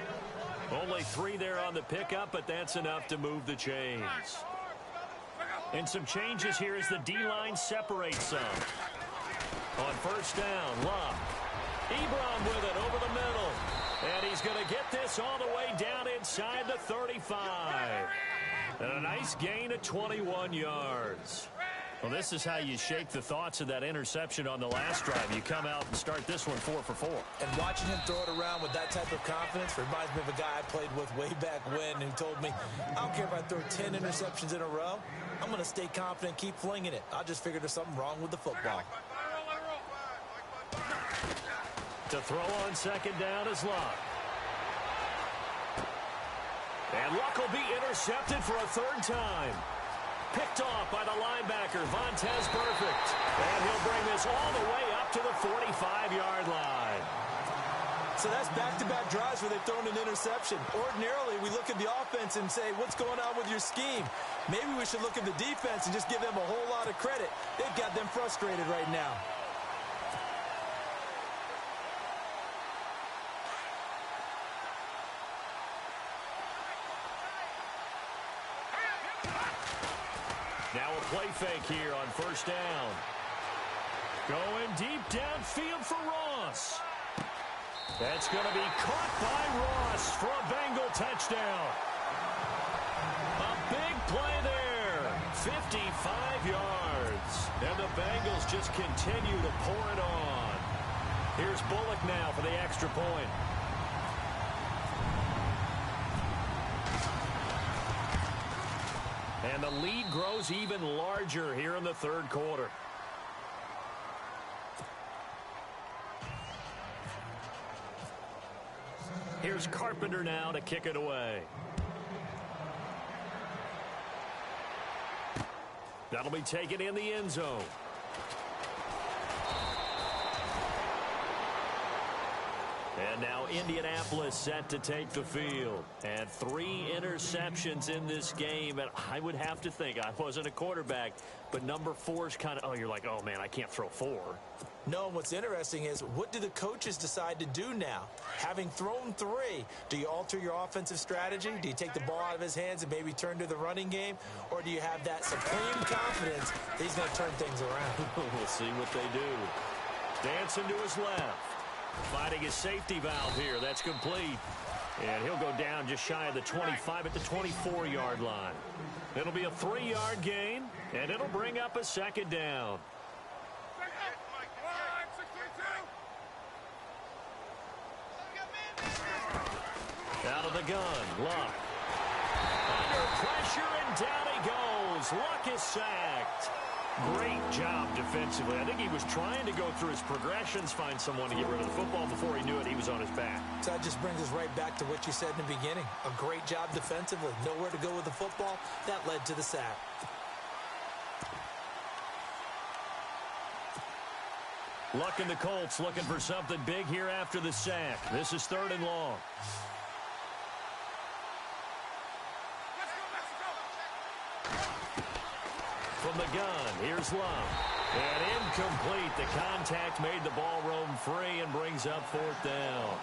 Speaker 3: Only 3 there on the pickup, but that's enough to move the chains. And some changes here as the D-line separates some. On 1st down, Locke. Ebron with it over the middle. And he's going to get this all the way down inside the 35. And a nice gain of 21 yards. Well, this is how you shake the thoughts of that interception on the last drive. You come out and start this one 4 for 4.
Speaker 4: And watching him throw it around with that type of confidence reminds me of a guy I played with way back when who told me, I don't care if I throw 10 interceptions in a row. I'm going to stay confident, keep flinging it. I just figured there's something wrong with the football.
Speaker 3: To throw on second down is Luck. And Luck will be intercepted for a third time. Picked off by the linebacker, Vontaze Burfict. And he'll bring this all the way up to the 45-yard line.
Speaker 4: So that's back-to-back drives where they've thrown an interception. Ordinarily, we look at the offense and say, what's going on with your scheme? Maybe we should look at the defense and just give them a whole lot of credit. They've got them frustrated right now.
Speaker 3: Now a play fake here on first down. Going deep downfield for Ross. That's going to be caught by Ross for a Bengal touchdown. A big play there. 55 yards. And the Bengals just continue to pour it on. Here's Bullock now for the extra point. And the lead grows even larger here in the third quarter. Here's Carpenter now to kick it away. That'll be taken in the end zone. And now Indianapolis set to take the field. And 3 interceptions in this game. And I would have to think, I wasn't a quarterback, but number 4 is kind of, you're like, oh, man, I can't throw 4.
Speaker 4: No, what's interesting is, what do the coaches decide to do now? Having thrown 3, do you alter your offensive strategy? Do you take the ball out of his hands and maybe turn to the running game? Or do you have that supreme confidence that he's going to turn things around?
Speaker 3: We'll see what they do. Dancing to his left. Finding his safety valve here. That's complete. And he'll go down just shy of the 25 at the 24-yard line. It'll be a 3-yard gain, and it'll bring up a second down. Out of the gun, Luck. Under pressure, and down he goes. Luck is sacked. Great job defensively. I think he was trying to go through his progressions, find someone to get rid of the football. Before he knew it, he was on his back.
Speaker 4: So that just brings us right back to what you said in the beginning. A great job defensively. Nowhere to go with the football. That led to the sack.
Speaker 3: Luck and the Colts looking for something big here after the sack. This is 3rd and long. From the gun, here's Love. And incomplete. The contact made the ball roam free and brings up 4th down.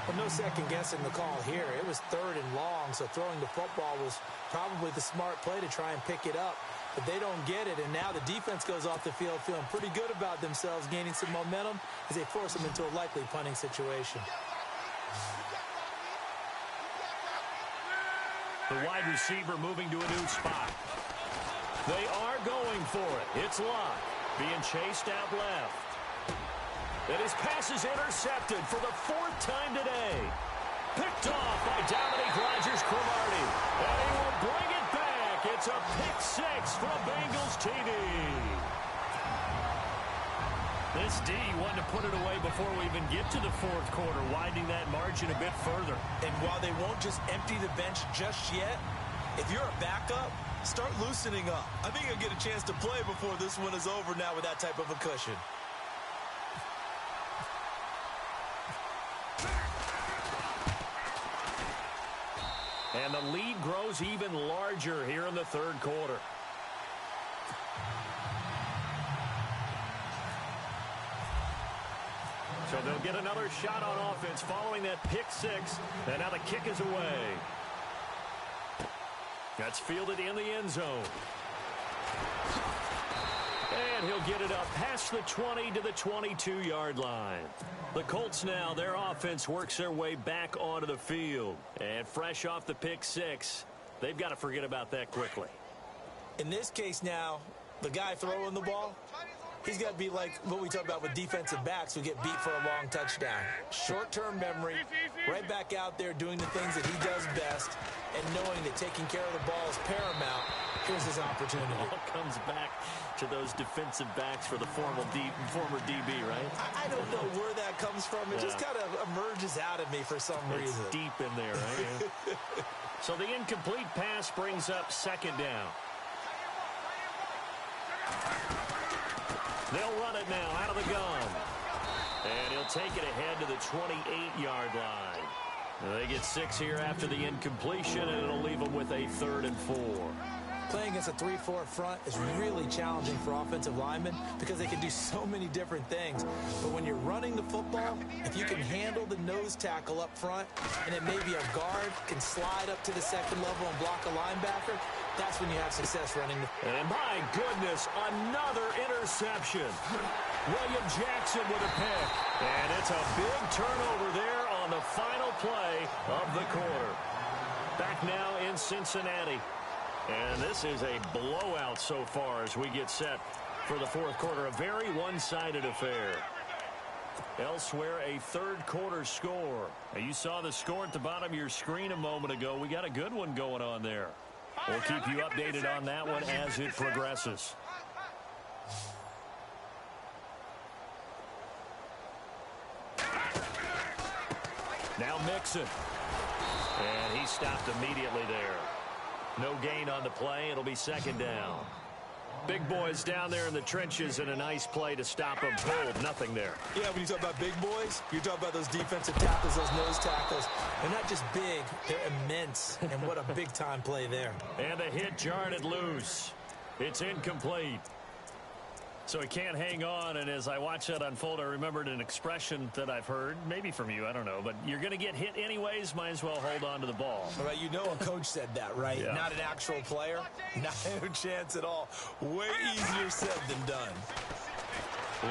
Speaker 4: Well, no second guessing the call here. It was 3rd and long, so throwing the football was probably the smart play to try and pick it up. But they don't get it, and now the defense goes off the field feeling pretty good about themselves, gaining some momentum as they force them into a likely punting situation.
Speaker 3: The wide receiver moving to a new spot. They are going for it. It's Luck being chased out left. And his pass is intercepted for the 4th time today. Picked off by Dominique Rodgers-Cromartie. And he will bring it back. It's a pick 6 for a Bengals TD. This D wanted to put it away before we even get to the 4th quarter, widening that margin a bit further.
Speaker 4: And while they won't just empty the bench just yet, if you're a backup, start loosening up. I think you'll get a chance to play before this one is over now with that type of a cushion.
Speaker 3: And the lead grows even larger here in the 3rd quarter. So they'll get another shot on offense following that pick 6. And now the kick is away. That's fielded in the end zone. And he'll get it up past the 20 to the 22-yard line. The Colts now, their offense works their way back onto the field. And fresh off the pick six, they've got to forget about that quickly.
Speaker 4: In this case now, the guy throwing the ball, he's got to be like what we talk about with defensive backs who get beat for a long touchdown. Short-term memory, right back out there doing the things that he does best, and knowing that taking care of the ball is paramount. Here's his opportunity.
Speaker 3: It all comes back to those defensive backs for the former DB, right?
Speaker 4: I don't know where that comes from. It just kind of emerges out of me for some reason.
Speaker 3: It's deep in there, right? Yeah. So the incomplete pass brings up second down. They'll run it now out of the gun. And he'll take it ahead to the 28-yard line. They get 6 here after the incompletion, and it'll leave them with a 3rd and 4.
Speaker 4: Playing against a 3-4 front is really challenging for offensive linemen because they can do so many different things. But when you're running the football, if you can handle the nose tackle up front, and then maybe a guard can slide up to the second level and block a linebacker, that's when you have success running.
Speaker 3: And my goodness, another interception. William Jackson with a pick. And it's a big turnover there on the final play of the quarter. Back now in Cincinnati. And this is a blowout so far as we get set for the fourth quarter. A very one-sided affair. Elsewhere, a third quarter score. Now, you saw the score at the bottom of your screen a moment ago. We got a good one going on there. We'll keep you updated on that one as it progresses. Now Mixon. And he stopped immediately there. No gain on the play. It'll be second down. Big boys down there in the trenches, and a nice play to stop them cold. Nothing there.
Speaker 4: Yeah, when you talk about big boys, you're talking about those defensive tackles, those nose tackles. They're not just big, they're immense. And what a big-time play there.
Speaker 3: And the hit jarred it loose. It's incomplete. So he can't hang on, and as I watch that unfold, I remembered an expression that I've heard, maybe from you, I don't know, but you're going to get hit anyways, might as well hold on to the ball.
Speaker 4: Well, you know a coach said that, right?
Speaker 3: Yeah.
Speaker 4: Not an actual player. Not a chance at all. Way easier said than done.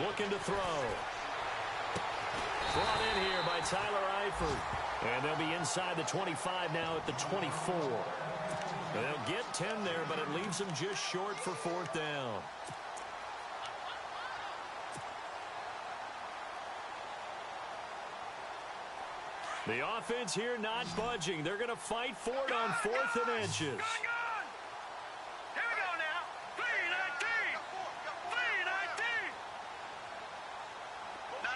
Speaker 3: Looking to throw. Brought in here by Tyler Eifert. And they'll be inside the 25 now at the 24. And they'll get 10 there, but it leaves them just short for fourth down. The offense here not budging. They're going to fight for it on 4th and inches.
Speaker 5: Here we go now. 3-19. 3-19. No.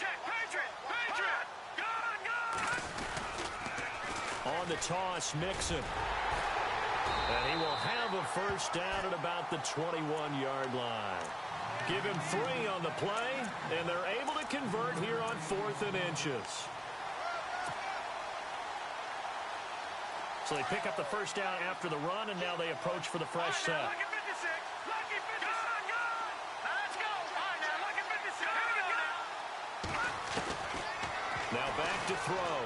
Speaker 5: Check. Patriot. Gun.
Speaker 3: On the toss, Mixon. And he will have a first down at about the 21-yard line. Give him 3 on the play, and they're able to convert here on 4th and inches. So they pick up the first down after the run, and now they approach for the fresh set.
Speaker 5: Lucky 56. Lucky 56. Gun. Let's go. All right, now, lucky 56. Here we go now.
Speaker 3: Now back to throw.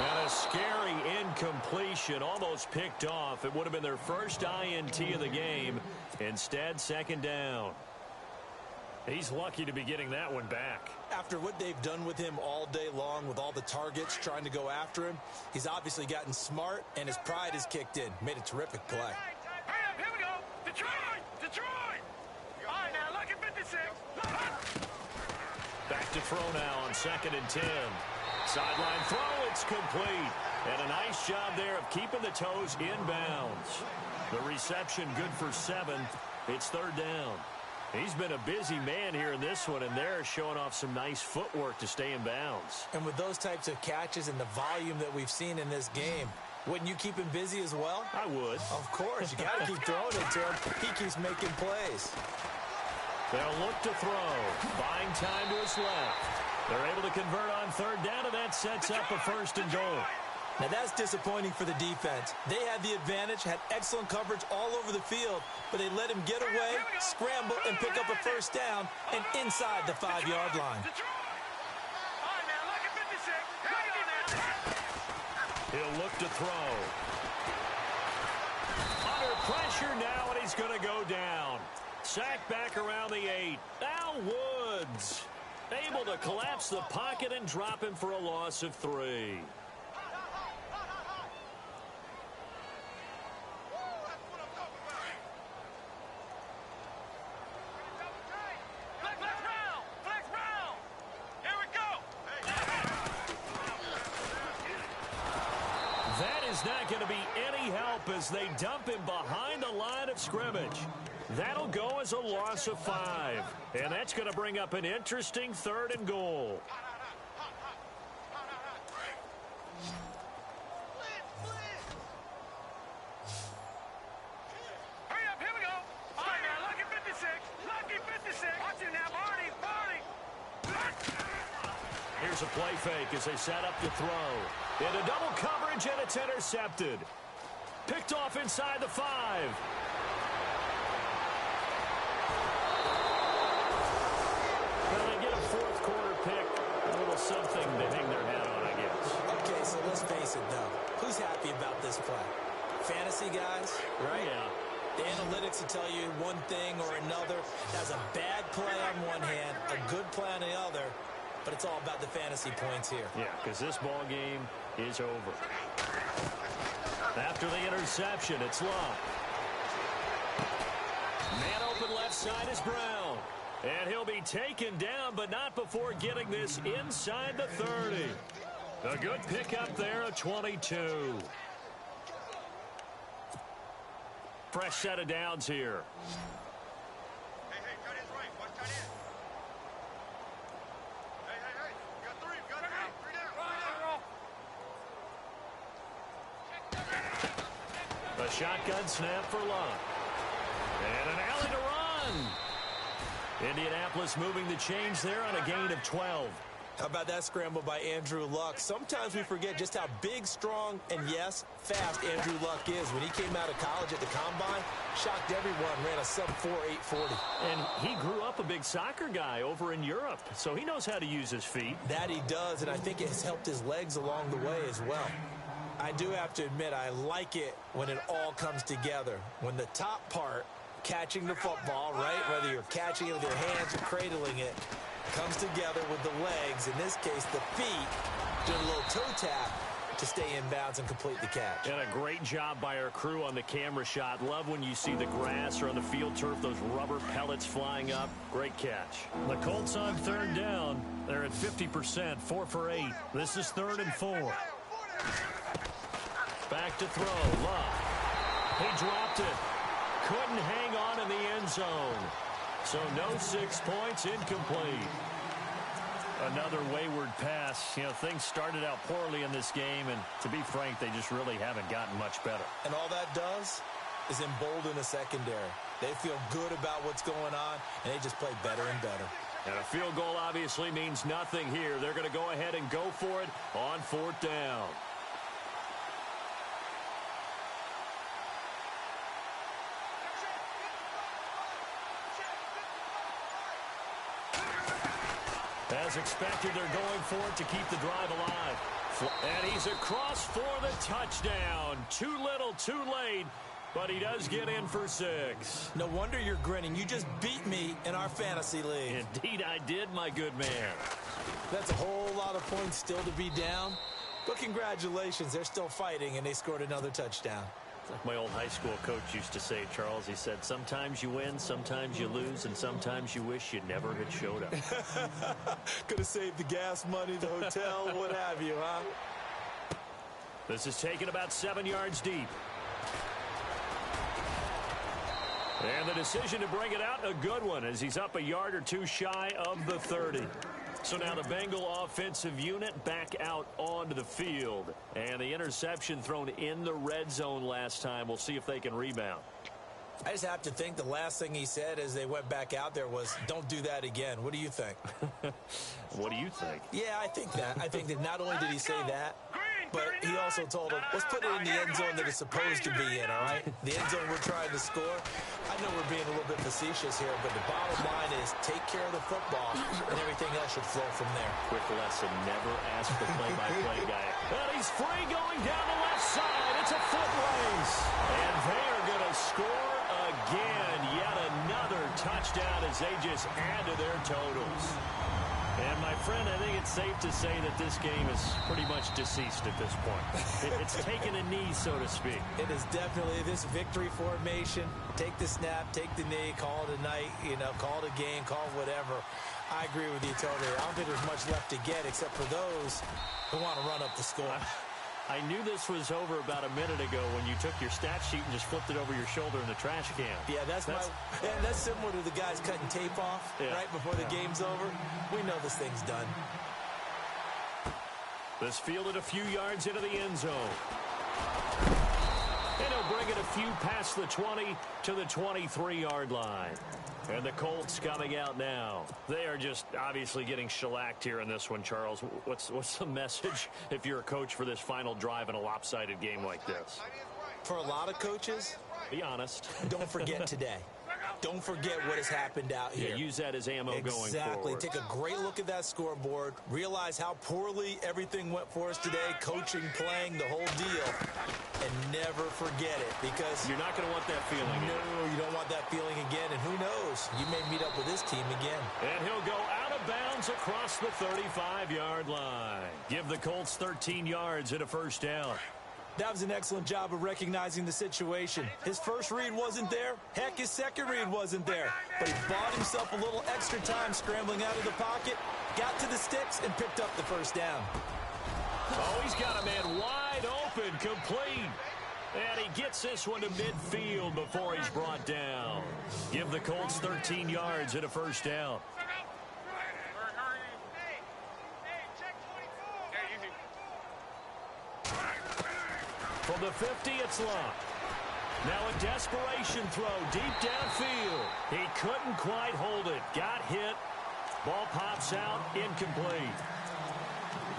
Speaker 3: And a scary incompletion, almost picked off. It would have been their first INT of the game. Instead, second down. He's lucky to be getting that one back.
Speaker 4: After what they've done with him all day long with all the targets trying to go after him, he's obviously gotten smart, and his pride has kicked in. Made a terrific play.
Speaker 5: Hurry up, here we go. Detroit. All right, now, lucky 56.
Speaker 3: Back to throw now on 2nd and 10. Sideline throw, it's complete. And a nice job there of keeping the toes in bounds. The reception good for 7. It's 3rd down. He's been a busy man here in this one, and they're showing off some nice footwork to stay in bounds.
Speaker 4: And with those types of catches and the volume that we've seen in this game, wouldn't you keep him busy as well?
Speaker 3: I would.
Speaker 4: Of course. You got to keep throwing it to him. He keeps making plays.
Speaker 3: They'll look to throw. Buying time to his left. They're able to convert on 3rd down, and that sets up a 1st and goal.
Speaker 4: Now, that's disappointing for the defense. They had the advantage, had excellent coverage all over the field, but they let him get away, scramble, and pick up a first down, and inside the 5-yard line.
Speaker 5: All right, now, lucky 56. Here we go now.
Speaker 3: He'll look to throw. Under Pressure now, and he's going to go down. Sacked back around the 8. Now Woods able to collapse the pocket and drop him for a loss of 3. That is not going to be any help as they dump him behind the line of scrimmage. That'll go as a loss of 5. And that's going to bring up an interesting 3rd and goal.
Speaker 5: Hurry up, here we go. All right, now, lucky 56. Lucky 56. Watch it now, Barney.
Speaker 3: Here's a play fake as they set up to throw. Into double coverage, and it's intercepted. Picked off inside the 5. Well, they get a 4th quarter pick. A little something to hang their hat on, I guess.
Speaker 4: Okay, so let's face it, though. Who's happy about this play? Fantasy guys, right?
Speaker 3: Yeah.
Speaker 4: The analytics will tell you one thing or another. That's a bad play on one hand, a good play on the other. But it's all about the fantasy points here.
Speaker 3: Yeah, because this ball game is over. After the interception, it's Love. Man open left side is Brown. And he'll be taken down, but not before getting this inside the 30. A good pickup there of 22. Fresh set of downs here.
Speaker 5: Hey, tight end's right. Watch tight end. Hey. You got 3. You got 3 down.
Speaker 3: A shotgun snap for Love. And an alley to run. Indianapolis moving the change there on a gain of 12.
Speaker 4: How about that scramble by Andrew Luck? Sometimes we forget just how big, strong, and, yes, fast Andrew Luck is. When he came out of college at the Combine, shocked everyone, ran a sub-4 840.
Speaker 3: And he grew up a big soccer guy over in Europe, so he knows how to use his feet.
Speaker 4: That he does, and I think it has helped his legs along the way as well. I do have to admit, I like it when it all comes together. When the top part, catching the football, right, whether you're catching it with your hands or cradling it, comes together with the legs, in this case the feet, doing a little toe tap to stay in bounds and complete the catch.
Speaker 3: And a great job by our crew on the camera shot. Love when you see the grass or on the field turf, those rubber pellets flying up. Great catch. The Colts on 3rd down. They're at 50%, 4 for 8. This is 3rd and 4. Back to throw. Love. He dropped it. Couldn't hang on in the end zone. So no 6 points, incomplete. Another wayward pass. You know, things started out poorly in this game, and to be frank, they just really haven't gotten much better.
Speaker 4: And all that does is embolden the secondary. They feel good about what's going on, and they just play better and better.
Speaker 3: And a field goal obviously means nothing here. They're going to go ahead and go for it on 4th down. As expected, they're going for it to keep the drive alive. And he's across for the touchdown. Too little, too late, but he does get in for 6.
Speaker 4: No wonder you're grinning. You just beat me in our fantasy league.
Speaker 3: Indeed I did, my good man.
Speaker 4: That's a whole lot of points still to be down. But congratulations, they're still fighting, and they scored another touchdown.
Speaker 3: Like my old high school coach used to say, Charles, he said, sometimes you win, sometimes you lose, and sometimes you wish you never had showed up.
Speaker 4: Could have saved the gas money, the hotel, what have you, huh?
Speaker 3: This is taken about 7 yards deep. And the decision to bring it out, a good one, as he's up a yard or two shy of the 30. So now the Bengal offensive unit back out onto the field. And the interception thrown in the red zone last time. We'll see if they can rebound.
Speaker 4: I just have to think the last thing he said as they went back out there was, don't do that again. What do you think?
Speaker 3: What do you think?
Speaker 4: Yeah, I think that. I think that not only did he say that,
Speaker 5: Green,
Speaker 4: But he also told him, let's put it in the end zone that it's supposed to be in, all right? The end zone we're trying to score. I know we're being a little bit facetious here, but the bottom line is take care of the football, and everything else should flow from there.
Speaker 3: Quick lesson, never ask the play-by-play guy. And he's free going down the left side. It's a foot race. And they are going to score again. Yet another touchdown as they just add to their totals. And, my friend, I think it's safe to say that this game is pretty much deceased at this point. It's taken a knee, so to speak.
Speaker 4: It is definitely this victory formation. Take the snap, take the knee, call it a night, call it a game, call it whatever. I agree with you totally. I don't think there's much left to get except for those who want to run up the score.
Speaker 3: I knew this was over about a minute ago when you took your stat sheet and just flipped it over your shoulder in the trash can.
Speaker 4: Yeah, that's similar to the guys cutting tape off right before the game's over. We know this thing's done.
Speaker 3: This fielded a few yards into the end zone. And he'll bring it a few past the 20 to the 23-yard line. And the Colts coming out now. They are just obviously getting shellacked here in this one, Charles. What's the message if you're a coach for this final drive in a lopsided game like this?
Speaker 4: For a lot of coaches,
Speaker 3: be honest.
Speaker 4: Don't forget today. Don't forget what has happened out here.
Speaker 3: Yeah, use that as ammo going forward.
Speaker 4: Exactly. Take a great look at that scoreboard. Realize how poorly everything went for us today. Coaching, playing, the whole deal. And never forget it, because
Speaker 3: you're not going to want that feeling.
Speaker 4: No, you don't want that feeling again. And who knows? You may meet up with this team again.
Speaker 3: And he'll go out of bounds across the 35-yard line. Give the Colts 13 yards and a first down.
Speaker 4: That was an excellent job of recognizing the situation. His first read wasn't there. Heck, his second read wasn't there. But he bought himself a little extra time scrambling out of the pocket, got to the sticks, and picked up the first down.
Speaker 3: Oh, he's got a man wide open, complete. And he gets this one to midfield before he's brought down. Give the Colts 13 yards and a first down. From the 50, it's Locke. Now a desperation throw deep downfield. He couldn't quite hold it. Got hit. Ball pops out, incomplete.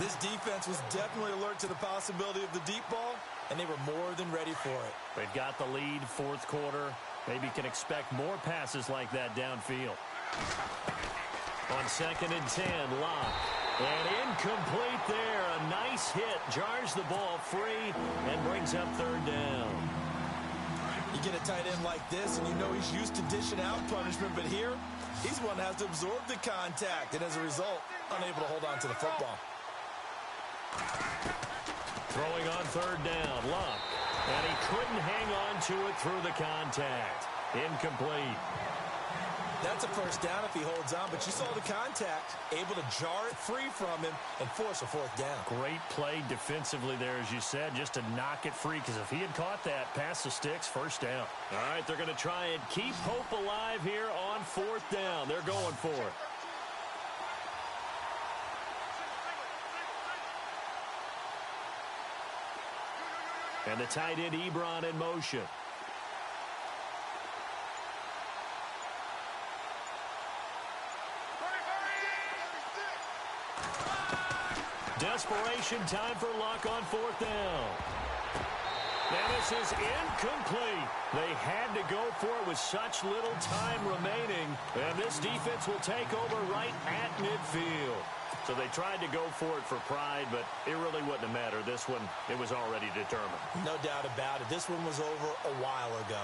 Speaker 4: This defense was definitely alert to the possibility of the deep ball, and they were more than ready for it.
Speaker 3: They've got the lead, fourth quarter. Maybe can expect more passes like that downfield. On 2nd and 10, Locke. And incomplete there. A nice hit. Jars the ball free and brings up third down.
Speaker 4: You get a tight end like this, and you know he's used to dishing out punishment, but here, he's one that has to absorb the contact, and as a result, unable to hold on to the football.
Speaker 3: Throwing on third down, Locke. And he couldn't hang on to it through the contact. Incomplete.
Speaker 4: That's a first down if he holds on, but you saw the contact, able to jar it free from him and force a fourth down.
Speaker 3: Great play defensively there, as you said, just to knock it free, because if he had caught that, past the sticks, first down. All right, they're going to try and keep hope alive here on fourth down. They're going for it. And the tight end, Ebron, in motion. Desperation time for Locke on fourth down. And this is incomplete. They had to go for it with such little time remaining. And this defense will take over right at midfield. So they tried to go for it for pride, but it really wouldn't have mattered. This one, it was already determined.
Speaker 4: No doubt about it. This one was over a while ago.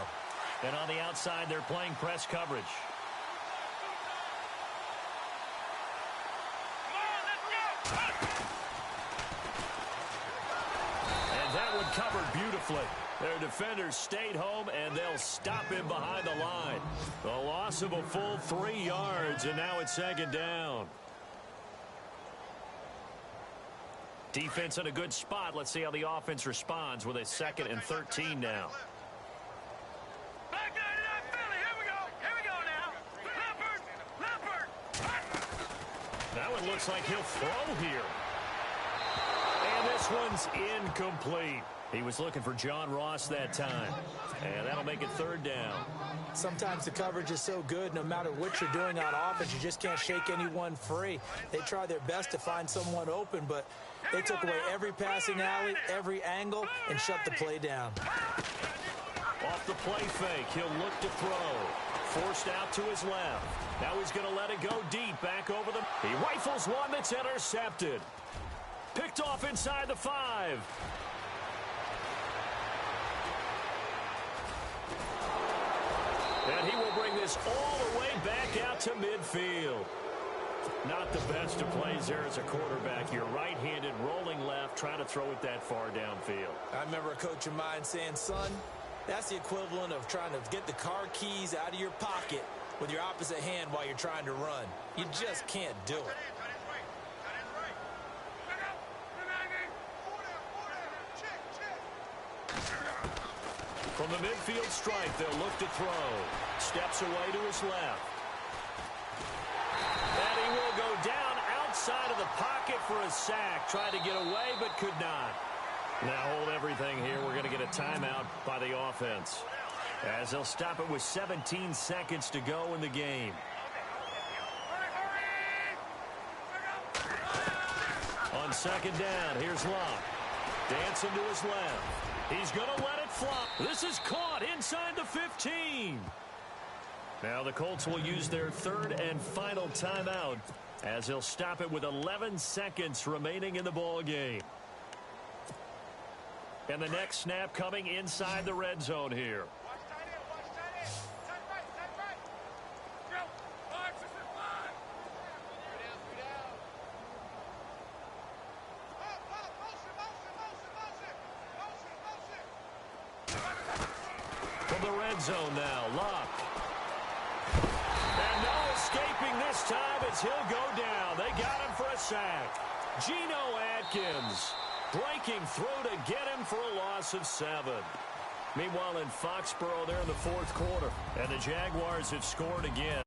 Speaker 3: And on the outside, they're playing press coverage. And that one covered beautifully. Their defenders stayed home, and they'll stop him behind the line. A loss of a full 3 yards, and now it's second down. Defense in a good spot. Let's see how the offense responds with a 2nd and 13 now. That one looks like he'll throw here. And this one's incomplete. He was looking for John Ross that time. And that'll make it third down.
Speaker 4: Sometimes the coverage is so good, no matter what you're doing on offense, you just can't shake anyone free. They try their best to find someone open, but they took away every passing alley, every angle, and shut the play down.
Speaker 3: Off the play fake, he'll look to throw. Forced out to his left. Now he's going to let it go deep, back over the... He rifles one that's intercepted. Picked off inside the 5. And he will bring this all the way back out to midfield. Not the best of plays there as a quarterback. You're right-handed, rolling left, trying to throw it that far downfield.
Speaker 4: I remember a coach of mine saying, son, that's the equivalent of trying to get the car keys out of your pocket with your opposite hand while you're trying to run. You just can't do it.
Speaker 3: From the midfield strike, they'll look to throw. Steps away to his left. And he will go down outside of the pocket for a sack. Tried to get away, but could not. Now hold everything here. We're going to get a timeout by the offense, as they'll stop it with 17 seconds to go in the game. On second down, here's Locke. Dancing to his left. He's going to let it fly. This is caught inside the 15. Now the Colts will use their third and final timeout, as they'll stop it with 11 seconds remaining in the ball game. And the next snap coming inside the red zone here. From the red zone now, Locke. And no escaping this time as he'll go down. They got him for a sack. Geno Atkins breaking through to get him for a loss of 7. Meanwhile, in Foxborough, they're in the fourth quarter, and the Jaguars have scored again.